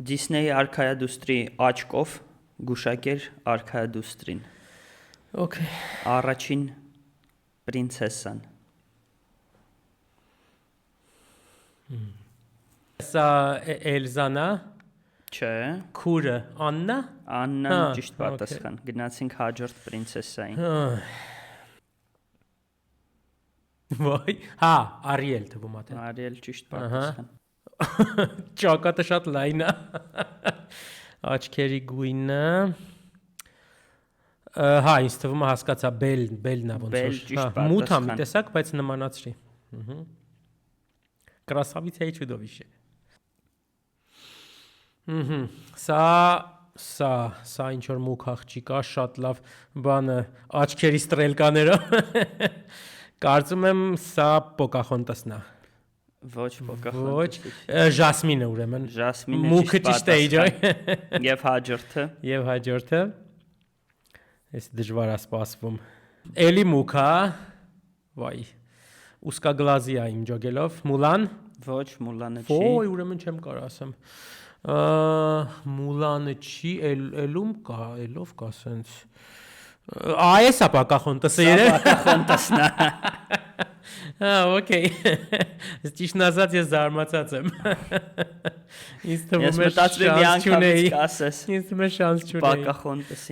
Դիսնեյի արքայադուստրի աչքով գուշակեր արքայադուստրին։ Okay. Առաջին պրինցեսան։ Սա Էլզանա, Չէ, քուրը Աննա։ Աննան Հա, ճիշտ պատասխան։ Գնացինք հաջորդ պրինցեսային։ Վայ, հա, Արիել թվում է։ Արիել ճիշտ պատասխան։ Ճակատը շատ լայն է։ Աչքերի գույնը։ Հա, ինձ թվում է հասկացա բելն է ոնց Բել, որ։ ճիշտ Հա, մութ է մի պատասխան։ տեսակ, բայց նմանացրի։ Красавица и чудовище։ Սա ինչ որ մուք աղջիկ է, շատ լավ բանը, աչքերի ստրելկաները։ Կարծում եմ սա Պոկախոնտասն է։ Ոչ Ոչ, Պոկախոնտասը։ Ժասմինը ուրեմն։ Ժասմինը Մուքը ճիշտ ճիշտ է իջոյ։ պատասխան։ Եվ հաջորդը։ Եվ հաջորդը։ Էս դժվար է սպասվում։ Էլի մուքա։ Վայ։ Ուսկագլազի է իմ ջոգելով։ Մուլան։ Ոչ, Մուլանը չի։ Ոյ, ուրեմն չեմ կարող ասեմ։ Մուլանը չի, էլում կա, էլով կա սենց։ Այս է Պոկախոնտասը երևի։ Պոկախոնտասն է։ Հա, օքեյ։ Ճիշտն ասած ես զարմացած եմ։ Ինձ թվում է Ես մտածում եմ մի շանս անգամից չունեի։ կասես Ինձ թվում է շանս չունեի։ Պոկախոնտասին։